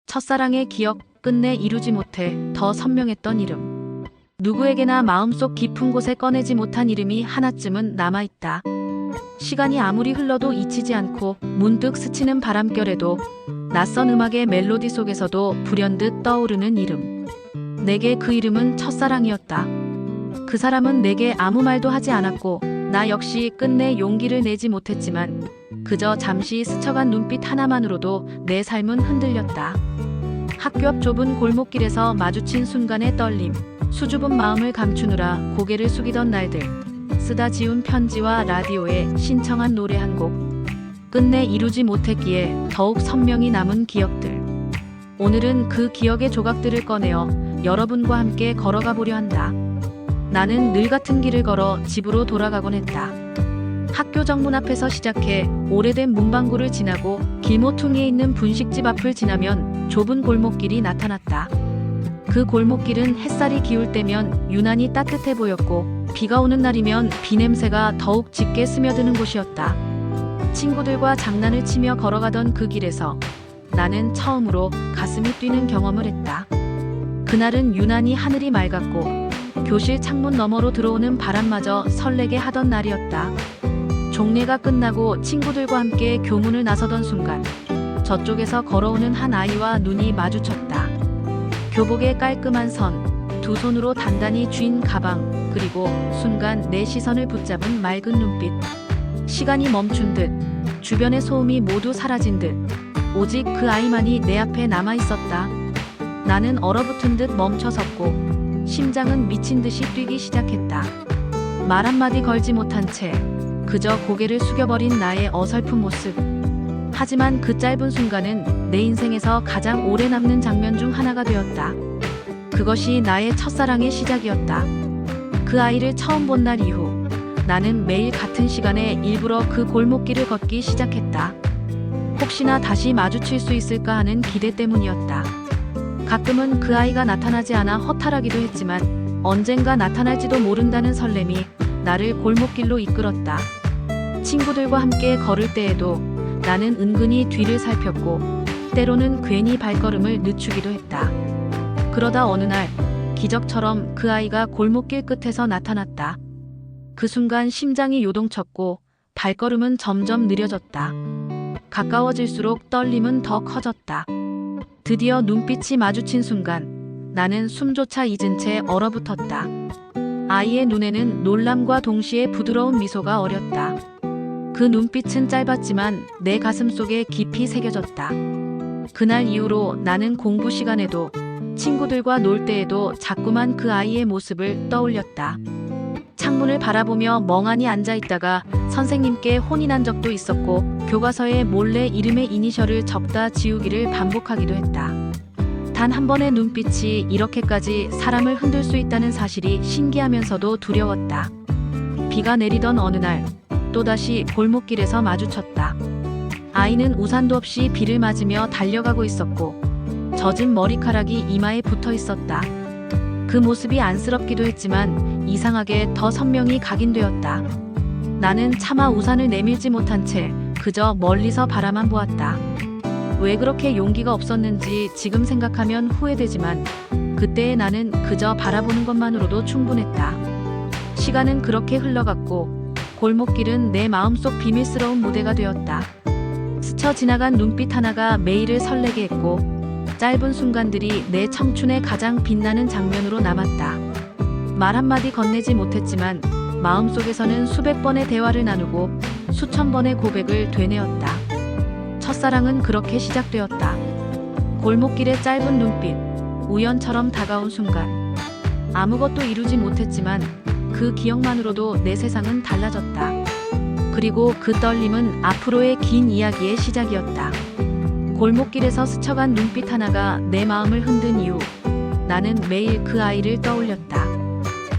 첫사랑의 기억, 끝내 이루지 못해 더 선명했던 이름. 누구에게나 마음속 깊은 곳에 꺼내지 못한 이름이 하나쯤은 남아있다. 시간이 아무리 흘러도 잊히지 않고 문득 스치는 바람결에도 낯선 음악의 멜로디 속에서도 불현듯 떠오르는 이름. 내게 그 이름은 첫사랑이었다. 그 사람은 내게 아무 말도 하지 않았고 나 역시 끝내 용기를 내지 못했지만 그저 잠시 스쳐간 눈빛 하나만으로도 내 삶은 흔들렸다. 학교 앞 좁은 골목길에서 마주친 순간의 떨림, 수줍은 마음을 감추느라 고개를 숙이던 날들, 쓰다 지운 편지와 라디오에 신청한 노래 한 곡, 끝내 이루지 못했기에 더욱 선명히 남은 기억들. 오늘은 그 기억의 조각들을 꺼내어 여러분과 함께 걸어가 보려 한다. 나는 늘 같은 길을 걸어 집으로 돌아가곤 했다. 학교 정문 앞에서 시작해 오래된 문방구를 지나고 길모퉁이에 있는 분식집 앞을 지나면 좁은 골목길이 나타났다. 그 골목길은 햇살이 기울 때면 유난히 따뜻해 보였고 비가 오는 날이면 비 냄새가 더욱 짙게 스며드는 곳이었다. 친구들과 장난을 치며 걸어가던 그 길에서 나는 처음으로 가슴이 뛰는 경험을 했다. 그날은 유난히 하늘이 맑았고 교실 창문 너머로 들어오는 바람마저 설레게 하던 날이었다. 종례가 끝나고 친구들과 함께 교문을 나서던 순간 저쪽에서 걸어오는 한 아이와 눈이 마주쳤다. 교복의 깔끔한 선, 두 손으로 단단히 쥔 가방, 그리고 순간 내 시선을 붙잡은 맑은 눈빛. 시간이 멈춘 듯, 주변의 소음이 모두 사라진 듯, 오직 그 아이만이 내 앞에 남아 있었다. 나는 얼어붙은 듯 멈춰섰고 심장은 미친 듯이 뛰기 시작했다. 말 한마디 걸지 못한 채 그저 고개를 숙여버린 나의 어설픈 모습. 하지만 그 짧은 순간은 내 인생에서 가장 오래 남는 장면 중 하나가 되었다. 그것이 나의 첫사랑의 시작이었다. 그 아이를 처음 본 날 이후 나는 매일 같은 시간에 일부러 그 골목길을 걷기 시작했다. 혹시나 다시 마주칠 수 있을까 하는 기대 때문이었다. 가끔은 그 아이가 나타나지 않아 허탈하기도 했지만 언젠가 나타날지도 모른다는 설렘이 나를 골목길로 이끌었다. 친구들과 함께 걸을 때에도 나는 은근히 뒤를 살폈고 때로는 괜히 발걸음을 늦추기도 했다. 그러다 어느 날 기적처럼 그 아이가 골목길 끝에서 나타났다. 그 순간 심장이 요동쳤고 발걸음은 점점 느려졌다. 가까워질수록 떨림은 더 커졌다. 드디어 눈빛이 마주친 순간 나는 숨조차 잊은 채 얼어붙었다. 아이의 눈에는 놀람과 동시에 부드러운 미소가 어렸다. 그 눈빛은 짧았지만 내 가슴 속에 깊이 새겨졌다. 그날 이후로 나는 공부 시간에도 친구들과 놀 때에도 자꾸만 그 아이의 모습을 떠올렸다. 창문을 바라보며 멍하니 앉아있다가 선생님께 혼이 난 적도 있었고 교과서에 몰래 이름의 이니셜을 적다 지우기를 반복하기도 했다. 단 한 번의 눈빛이 이렇게까지 사람을 흔들 수 있다는 사실이 신기하면서도 두려웠다. 비가 내리던 어느 날 또다시 골목길에서 마주쳤다. 아이는 우산도 없이 비를 맞으며 달려가고 있었고 젖은 머리카락이 이마에 붙어 있었다. 그 모습이 안쓰럽기도 했지만 이상하게 더 선명히 각인되었다. 나는 차마 우산을 내밀지 못한 채 그저 멀리서 바라만 보았다. 왜 그렇게 용기가 없었는지 지금 생각하면 후회되지만 그때의 나는 그저 바라보는 것만으로도 충분했다. 시간은 그렇게 흘러갔고 골목길은 내 마음속 비밀스러운 무대가 되었다. 스쳐 지나간 눈빛 하나가 매일을 설레게 했고 짧은 순간들이 내 청춘의 가장 빛나는 장면으로 남았다. 말 한마디 건네지 못했지만 마음속에서는 수백 번의 대화를 나누고 수천 번의 고백을 되뇌었다. 첫사랑은 그렇게 시작되었다. 골목길의 짧은 눈빛, 우연처럼 다가온 순간. 아무것도 이루지 못했지만 그 기억만으로도 내 세상은 달라졌다. 그리고 그 떨림은 앞으로의 긴 이야기의 시작이었다. 골목길에서 스쳐간 눈빛 하나가 내 마음을 흔든 이후 나는 매일 그 아이를 떠올렸다.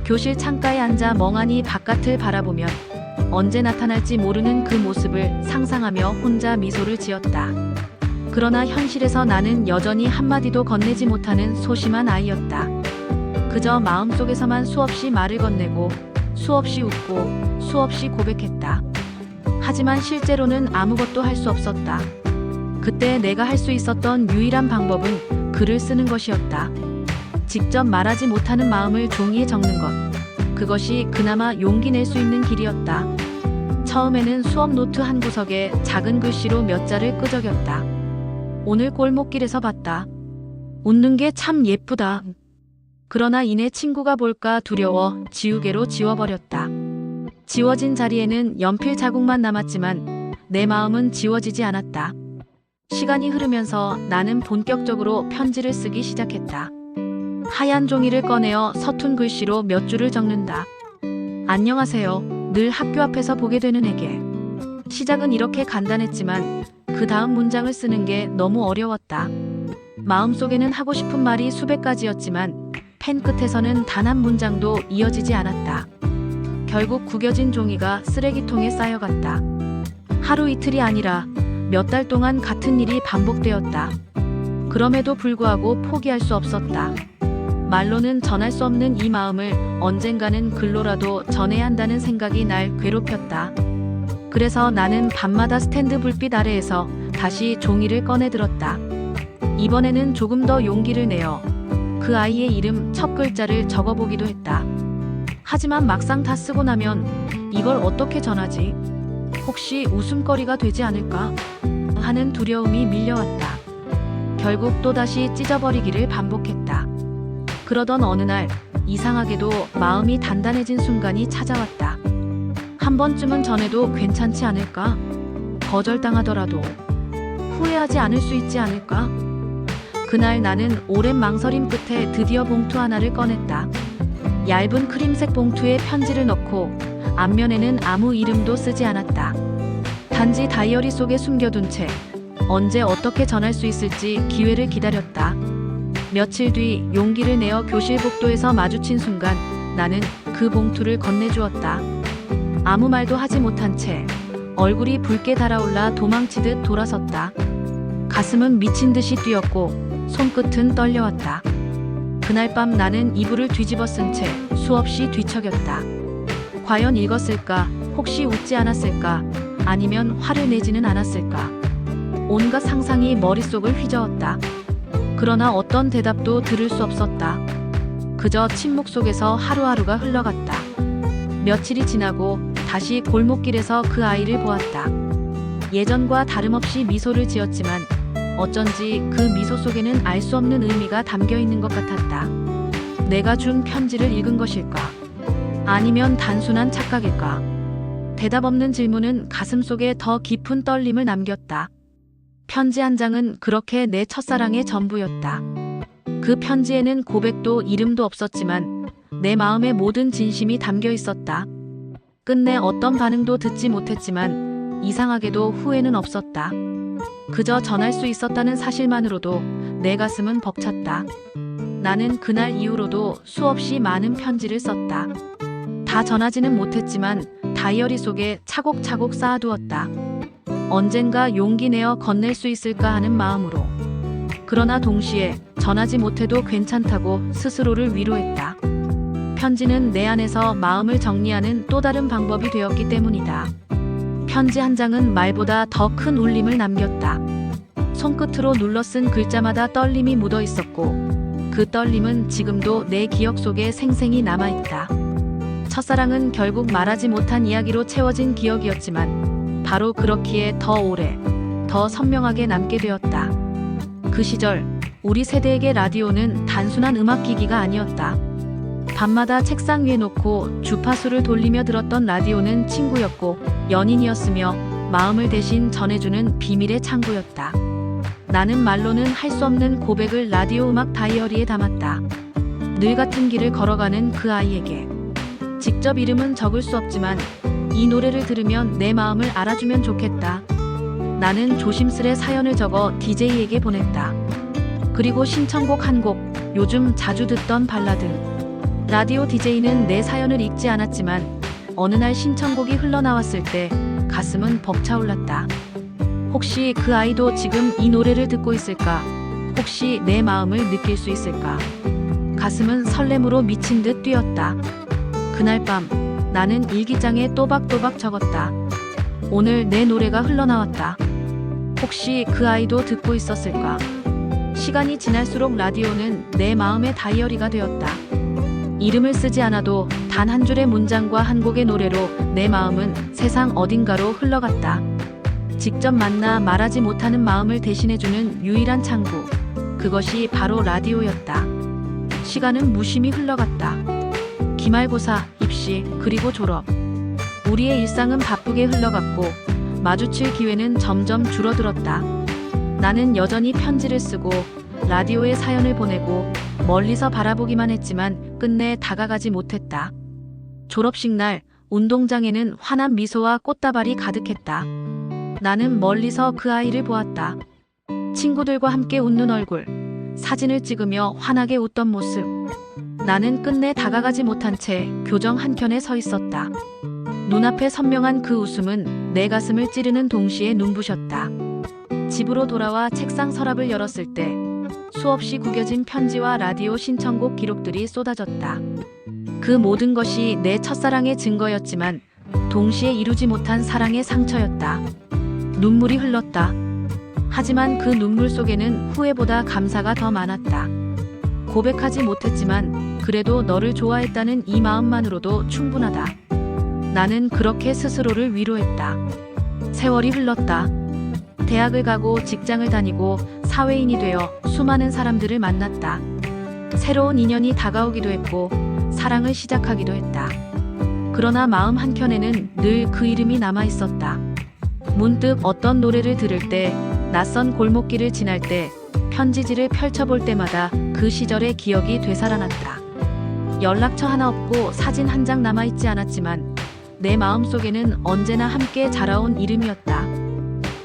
교실 창가에 앉아 멍하니 바깥을 바라보면 언제 나타날지 모르는 그 모습을 상상하며 혼자 미소를 지었다. 그러나 현실에서 나는 여전히 한마디도 건네지 못하는 소심한 아이였다. 그저 마음속에서만 수없이 말을 건네고 수없이 웃고 수없이 고백했다. 하지만 실제로는 아무것도 할 수 없었다. 그때 내가 할 수 있었던 유일한 방법은 글을 쓰는 것이었다. 직접 말하지 못하는 마음을 종이에 적는 것. 그것이 그나마 용기 낼 수 있는 길이었다. 처음에는 수업 노트 한 구석에 작은 글씨로 몇 자를 끄적였다. 오늘 골목길에서 봤다. 웃는 게 참 예쁘다. 그러나 이내 친구가 볼까 두려워 지우개로 지워버렸다. 지워진 자리에는 연필 자국만 남았지만 내 마음은 지워지지 않았다. 시간이 흐르면서 나는 본격적으로 편지를 쓰기 시작했다. 하얀 종이를 꺼내어 서툰 글씨로 몇 줄을 적는다. 안녕하세요. 늘 학교 앞에서 보게 되는 에게. 시작은 이렇게 간단했지만 그 다음 문장을 쓰는 게 너무 어려웠다. 마음속에는 하고 싶은 말이 수백 가지였지만 펜 끝에서는 단 한 문장도 이어지지 않았다. 결국 구겨진 종이가 쓰레기통에 쌓여갔다. 하루 이틀이 아니라 몇 달 동안 같은 일이 반복되었다. 그럼에도 불구하고 포기할 수 없었다. 말로는 전할 수 없는 이 마음을 언젠가는 글로라도 전해야 한다는 생각이 날 괴롭혔다. 그래서 나는 밤마다 스탠드 불빛 아래에서 다시 종이를 꺼내 들었다. 이번에는 조금 더 용기를 내어 그 아이의 이름 첫 글자를 적어보기도 했다. 하지만 막상 다 쓰고 나면 이걸 어떻게 전하지? 혹시 웃음거리가 되지 않을까? 하는 두려움이 밀려왔다. 결국 또다시 찢어버리기를 반복했다. 그러던 어느 날 이상하게도 마음이 단단해진 순간이 찾아왔다. 한 번쯤은 전해도 괜찮지 않을까? 거절당하더라도 후회하지 않을 수 있지 않을까? 그날 나는 오랜 망설임 끝에 드디어 봉투 하나를 꺼냈다. 얇은 크림색 봉투에 편지를 넣고 앞면에는 아무 이름도 쓰지 않았다. 단지 다이어리 속에 숨겨둔 채 언제 어떻게 전할 수 있을지 기회를 기다렸다. 며칠 뒤 용기를 내어 교실 복도에서 마주친 순간 나는 그 봉투를 건네주었다. 아무 말도 하지 못한 채 얼굴이 붉게 달아올라 도망치듯 돌아섰다. 가슴은 미친 듯이 뛰었고 손끝은 떨려왔다. 그날 밤 나는 이불을 뒤집어 쓴 채 수없이 뒤척였다. 과연 읽었을까? 혹시 웃지 않았을까? 아니면 화를 내지는 않았을까? 온갖 상상이 머릿속을 휘저었다. 그러나 어떤 대답도 들을 수 없었다. 그저 침묵 속에서 하루하루가 흘러갔다. 며칠이 지나고 다시 골목길에서 그 아이를 보았다. 예전과 다름없이 미소를 지었지만 어쩐지 그 미소 속에는 알 수 없는 의미가 담겨 있는 것 같았다. 내가 준 편지를 읽은 것일까? 아니면 단순한 착각일까? 대답 없는 질문은 가슴속에 더 깊은 떨림을 남겼다. 편지 한 장은 그렇게 내 첫사랑의 전부였다. 그 편지에는 고백도 이름도 없었지만 내 마음의 모든 진심이 담겨 있었다. 끝내 어떤 반응도 듣지 못했지만 이상하게도 후회는 없었다. 그저 전할 수 있었다는 사실만으로도 내 가슴은 벅찼다. 나는 그날 이후로도 수없이 많은 편지를 썼다. 다 전하지는 못했지만 다이어리 속에 차곡차곡 쌓아두었다. 언젠가 용기 내어 건넬 수 있을까 하는 마음으로. 그러나 동시에 전하지 못해도 괜찮다고 스스로를 위로했다. 편지는 내 안에서 마음을 정리하는 또 다른 방법이 되었기 때문이다. 편지 한 장은 말보다 더 큰 울림을 남겼다. 손끝으로 눌러 쓴 글자마다 떨림이 묻어 있었고 그 떨림은 지금도 내 기억 속에 생생히 남아있다. 첫사랑은 결국 말하지 못한 이야기로 채워진 기억이었지만 바로 그렇기에 더 오래, 더 선명하게 남게 되었다. 그 시절 우리 세대에게 라디오는 단순한 음악기기가 아니었다. 밤마다 책상 위에 놓고 주파수를 돌리며 들었던 라디오는 친구였고 연인이었으며 마음을 대신 전해주는 비밀의 창구였다. 나는 말로는 할 수 없는 고백을 라디오 음악 다이어리에 담았다. 늘 같은 길을 걸어가는 그 아이에게. 직접 이름은 적을 수 없지만 이 노래를 들으면 내 마음을 알아주면 좋겠다. 나는 조심스레 사연을 적어 DJ에게 보냈다. 그리고 신청곡 한 곡, 요즘 자주 듣던 발라드. 라디오 DJ는 내 사연을 읽지 않았지만 어느 날 신청곡이 흘러나왔을 때 가슴은 벅차올랐다. 혹시 그 아이도 지금 이 노래를 듣고 있을까? 혹시 내 마음을 느낄 수 있을까? 가슴은 설렘으로 미친 듯 뛰었다. 그날 밤 나는 일기장에 또박또박 적었다. 오늘 내 노래가 흘러나왔다. 혹시 그 아이도 듣고 있었을까? 시간이 지날수록 라디오는 내 마음의 다이어리가 되었다. 이름을 쓰지 않아도 단 한 줄의 문장과 한 곡의 노래로 내 마음은 세상 어딘가로 흘러갔다. 직접 만나 말하지 못하는 마음을 대신해주는 유일한 창구. 그것이 바로 라디오였다. 시간은 무심히 흘러갔다. 기말고사, 입시, 그리고 졸업. 우리의 일상은 바쁘게 흘러갔고 마주칠 기회는 점점 줄어들었다. 나는 여전히 편지를 쓰고 라디오에 사연을 보내고 멀리서 바라보기만 했지만 끝내 다가가지 못했다. 졸업식 날 운동장에는 환한 미소와 꽃다발이 가득했다. 나는 멀리서 그 아이를 보았다. 친구들과 함께 웃는 얼굴, 사진을 찍으며 환하게 웃던 모습. 나는 끝내 다가가지 못한 채 교정 한켠에 서 있었다. 눈앞에 선명한 그 웃음은 내 가슴을 찌르는 동시에 눈부셨다. 집으로 돌아와 책상 서랍을 열었을 때 수없이 구겨진 편지와 라디오 신청곡 기록들이 쏟아졌다. 그 모든 것이 내 첫사랑의 증거였지만 동시에 이루지 못한 사랑의 상처였다. 눈물이 흘렀다. 하지만 그 눈물 속에는 후회보다 감사가 더 많았다. 고백하지 못했지만 그래도 너를 좋아했다는 이 마음만으로도 충분하다. 나는 그렇게 스스로를 위로했다. 세월이 흘렀다. 대학을 가고 직장을 다니고 사회인이 되어 수많은 사람들을 만났다. 새로운 인연이 다가오기도 했고 사랑을 시작하기도 했다. 그러나 마음 한켠에는 늘 그 이름이 남아 있었다. 문득 어떤 노래를 들을 때, 낯선 골목길을 지날 때, 편지지를 펼쳐볼 때마다 그 시절의 기억이 되살아났다. 연락처 하나 없고 사진 한 장 남아있지 않았지만 내 마음속에는 언제나 함께 자라온 이름이었다.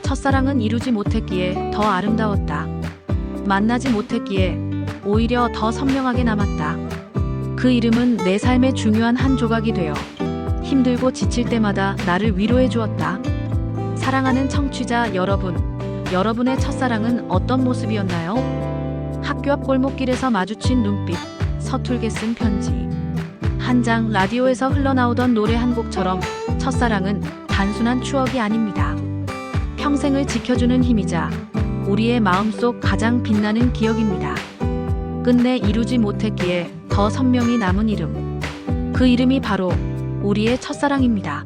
첫사랑은 이루지 못했기에 더 아름다웠다. 만나지 못했기에 오히려 더 선명하게 남았다. 그 이름은 내 삶의 중요한 한 조각이 되어 힘들고 지칠 때마다 나를 위로해 주었다. 사랑하는 청취자 여러분, 여러분의 첫사랑은 어떤 모습이었나요? 학교 앞 골목길에서 마주친 눈빛, 서툴게 쓴 편지, 한 장 라디오에서 흘러나오던 노래 한 곡처럼 첫사랑은 단순한 추억이 아닙니다. 평생을 지켜주는 힘이자 우리의 마음속 가장 빛나는 기억입니다. 끝내 이루지 못했기에 더 선명히 남은 이름. 그 이름이 바로 우리의 첫사랑입니다.